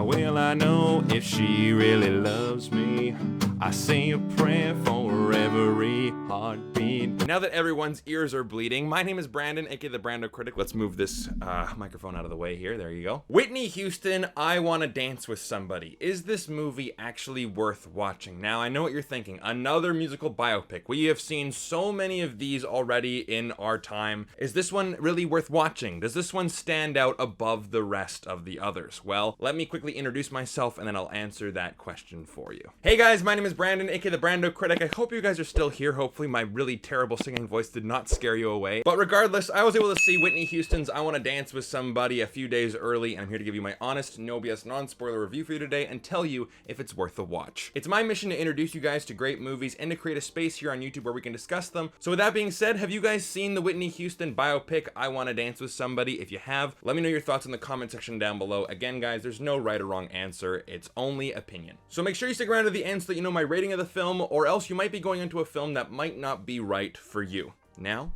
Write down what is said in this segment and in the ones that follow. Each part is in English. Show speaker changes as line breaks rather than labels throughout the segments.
will I know if she really loves me? I say a prayer for every heartbeat. Now that everyone's ears are bleeding, my name is Brandon, aka the BrandoCritic. Let's move this microphone out of the way here. There you go. Whitney Houston, I Wanna Dance with Somebody. Is this movie actually worth watching? Now, I know what you're thinking. Another musical biopic. We have seen so many of these already in our time. Is this one really worth watching? Does this one stand out above the rest of the others? Well, let me quickly introduce myself and then I'll answer that question for you. Hey guys, my name is Brandon, aka the BrandoCritic. I hope you guys are still here. Hopefully my really terrible singing voice did not scare you away. But regardless, I was able to see Whitney Houston's I Wanna Dance with Somebody a few days early, and I'm here to give you my honest, no BS, non-spoiler review for you today and tell you if it's worth a watch. It's my mission to introduce you guys to great movies and to create a space here on YouTube where we can discuss them. So with that being said, have you guys seen the Whitney Houston biopic I Wanna Dance with Somebody? If you have, let me know your thoughts in the comment section down below. Again, guys, there's no right or wrong answer. It's only opinion. So make sure you stick around to the end so that you know my rating of the film, or else you might be going into a film that might not be right for you. Now,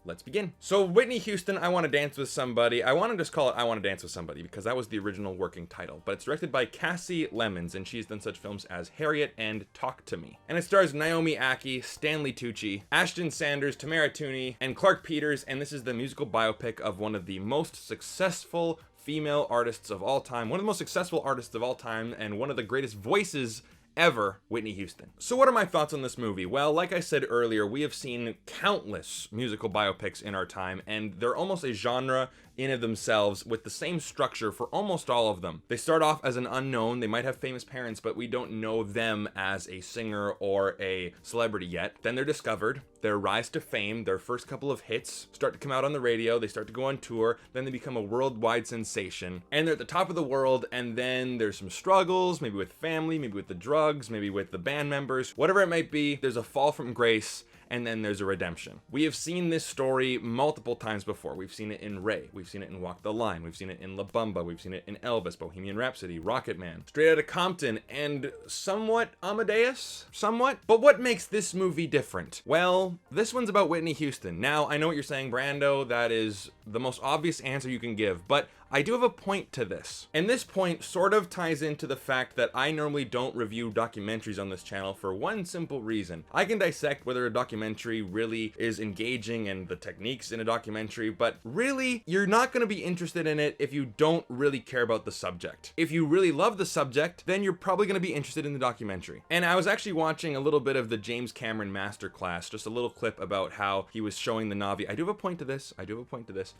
let's begin. So Whitney Houston, I Wanna Dance with Somebody. I want to just call it I Wanna Dance with Somebody because that was the original working title, but it's directed by Kasi Lemmons, and she's done such films as Harriet and Talk to Me. And it stars Naomi Ackie, Stanley Tucci, Ashton Sanders, Tamara Tunie, and Clarke Peters, and this is the musical biopic of one of the most successful female artists of all time, one of the most successful artists of all time, and one of the greatest voices ever, Whitney Houston. So what are my thoughts on this movie? Well, like I said earlier, we have seen countless musical biopics in our time, and they're almost a genre in of themselves with the same structure for almost all of them. They start off as an unknown. They might have famous parents, but we don't know them as a singer or a celebrity yet. Then they're discovered, their rise to fame, their first couple of hits start to come out on the radio, they start to go on tour, then they become a worldwide sensation, and they're at the top of the world, and then there's some struggles, maybe with family, maybe with the drugs, maybe with the band members, whatever it might be, there's a fall from grace, and then there's a redemption. We have seen this story multiple times before. We've seen it in Ray, we've seen it in Walk the Line, we've seen it in La Bamba, we've seen it in Elvis, Bohemian Rhapsody, Rocket Man, Straight Outta Compton, and somewhat Amadeus? Somewhat? But what makes this movie different? Well, this one's about Whitney Houston. Now, I know what you're saying, Brando, that is the most obvious answer you can give, but I do have a point to this. And this point sort of ties into the fact that I normally don't review documentaries on this channel for one simple reason. I can dissect whether a documentary really is engaging and the techniques in a documentary, but really, you're not going to be interested in it if you don't really care about the subject. If you really love the subject, then you're probably going to be interested in the documentary. And I was actually watching a little bit of the James Cameron masterclass, just a little clip about how he was showing the Na'vi. I do have a point to this,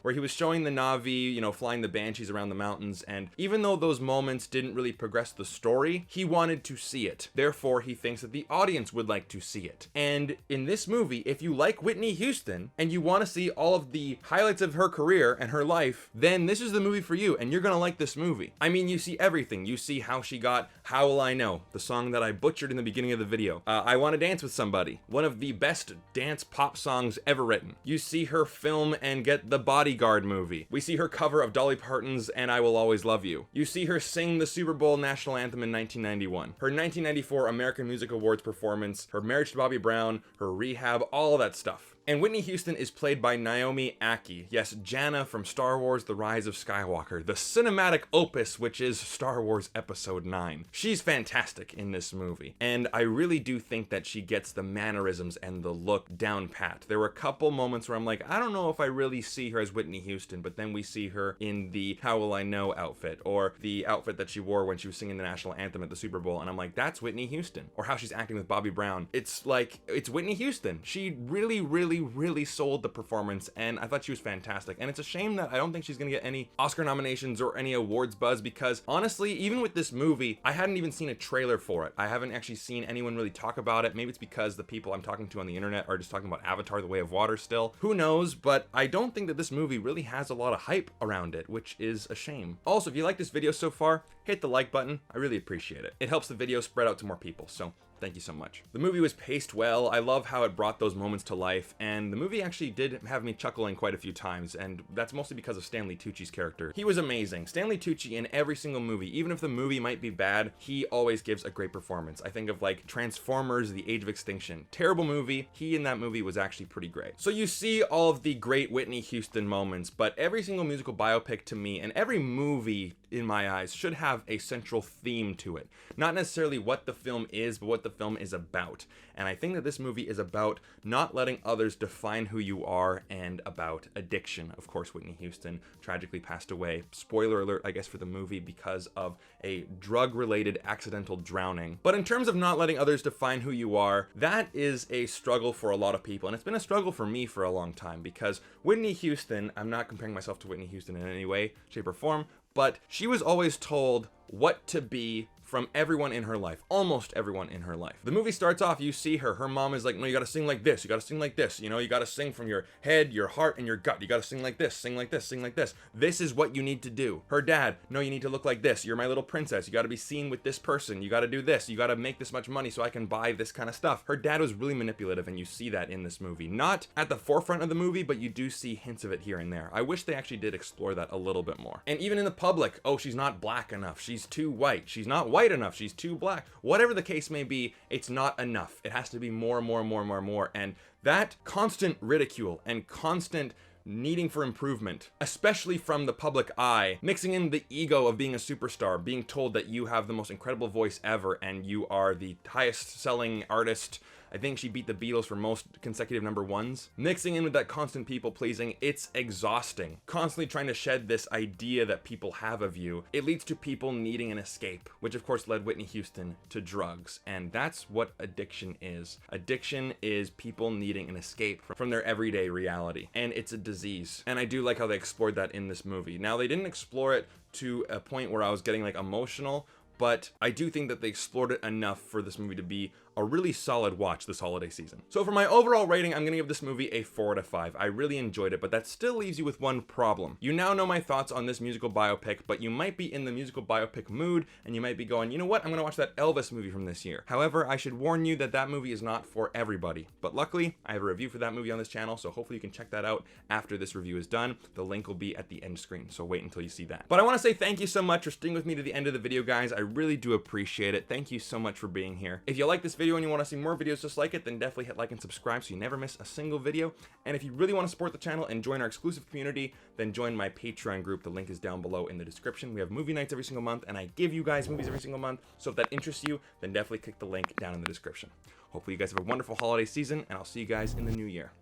where he was showing the Na'vi, you know, flying the banshees around the mountains, and even though those moments didn't really progress the story, he wanted to see it. Therefore, he thinks that the audience would like to see it. And in this movie, if you like Whitney Houston and you want to see all of the highlights of her career and her life, then this is the movie for you, and you're gonna like this movie. I mean, you see everything. You see how she got How Will I Know, the song that I butchered in the beginning of the video. I Wanna Dance with Somebody, one of the best dance pop songs ever written. You see her film and get the Bodyguard movie. We see her cover of Dolly Parton's And I Will Always Love You. You see her sing the Super Bowl national anthem in 1991. Her 1994 American Music Awards performance, her marriage to Bobby Brown, her rehab, all of that stuff. And Whitney Houston is played by Naomi Ackie. Yes, Jannah from Star Wars The Rise of Skywalker, the cinematic opus which is Star Wars Episode 9. She's fantastic in this movie, and I really do think that she gets the mannerisms and the look down pat. There were a couple moments where I'm like, I don't know if I really see her as Whitney Houston, but then we see her in the How Will I Know outfit, or the outfit that she wore when she was singing the national anthem at the Super Bowl, and I'm like, that's Whitney Houston. Or how she's acting with Bobby Brown. It's like, it's Whitney Houston. She really sold the performance, and I thought she was fantastic. And it's a shame that I don't think she's gonna get any Oscar nominations or any awards buzz, because honestly, even with this movie, I hadn't even seen a trailer for it. I haven't actually seen anyone really talk about it. Maybe it's because the people I'm talking to on the internet are just talking about Avatar: The Way of Water still. Who knows? But I don't think that this movie really has a lot of hype around it, which is a shame. Also, if you like this video so far, hit the like button. I really appreciate it. It helps the video spread out to more people, so thank you so much. The movie was paced well. I love how it brought those moments to life, and the movie actually did have me chuckling quite a few times, and that's mostly because of Stanley Tucci's character. He was amazing. Stanley Tucci in every single movie, even if the movie might be bad, he always gives a great performance. I think of like Transformers: The Age of Extinction. Terrible movie. He in that movie was actually pretty great. So you see all of the great Whitney Houston moments, but every single musical biopic to me, and every movie in my eyes, should have a central theme to it. Not necessarily what the film is, but what the film is about. And I think that this movie is about not letting others define who you are and about addiction. Of course, Whitney Houston tragically passed away. Spoiler alert, I guess, for the movie because of a drug-related accidental drowning. But in terms of not letting others define who you are, that is a struggle for a lot of people. And it's been a struggle for me for a long time because Whitney Houston, I'm not comparing myself to Whitney Houston in any way, shape, or form, but she was always told what to be from everyone in her life, almost everyone in her life. The movie starts off, you see her mom is like, no, you gotta sing like this, you gotta sing like this, you know, you gotta sing from your head, your heart, and your gut, you gotta sing like this, sing like this, sing like this. This is what you need to do. Her dad, no, you need to look like this, you're my little princess, you gotta be seen with this person, you gotta do this, you gotta make this much money so I can buy this kind of stuff. Her dad was really manipulative, and you see that in this movie. Not at the forefront of the movie, but you do see hints of it here and there. I wish they actually did explore that a little bit more. And even in the public, oh, she's not black enough, she's too white, she's not white enough, she's too black. Whatever the case may be, it's not enough. It has to be more and more and more and more and more. And that constant ridicule and constant needing for improvement, especially from the public eye, mixing in the ego of being a superstar, being told that you have the most incredible voice ever and you are the highest selling artist. I think she beat the Beatles for most consecutive #1s. Mixing in with that constant people pleasing, it's exhausting. Constantly trying to shed this idea that people have of you. It leads to people needing an escape, which of course led Whitney Houston to drugs. And that's what addiction is. Addiction is people needing an escape from their everyday reality. And it's a disease. And I do like how they explored that in this movie. Now, they didn't explore it to a point where I was getting like emotional, but I do think that they explored it enough for this movie to be a really solid watch this holiday season. So for my overall rating, I'm gonna give this movie a 4 out of 5. I really enjoyed it, but that still leaves you with one problem. You now know my thoughts on this musical biopic, but you might be in the musical biopic mood, and you might be going, you know what, I'm gonna watch that Elvis movie from this year. However, I should warn you that that movie is not for everybody. But luckily, I have a review for that movie on this channel, so hopefully you can check that out after this review is done. The link will be at the end screen, so wait until you see that. But I wanna say thank you so much for sticking with me to the end of the video, guys. I really do appreciate it. Thank you so much for being here. If you like this video and you wanna see more videos just like it, then definitely hit like and subscribe so you never miss a single video. And if you really want to support the channel and join our exclusive community, then join my Patreon group. The link is down below in the description. We have movie nights every single month, and I give you guys movies every single month. So if that interests you, then definitely click the link down in the description. Hopefully you guys have a wonderful holiday season, and I'll see you guys in the new year.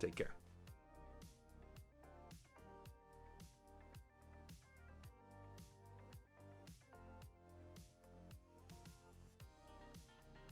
Take care.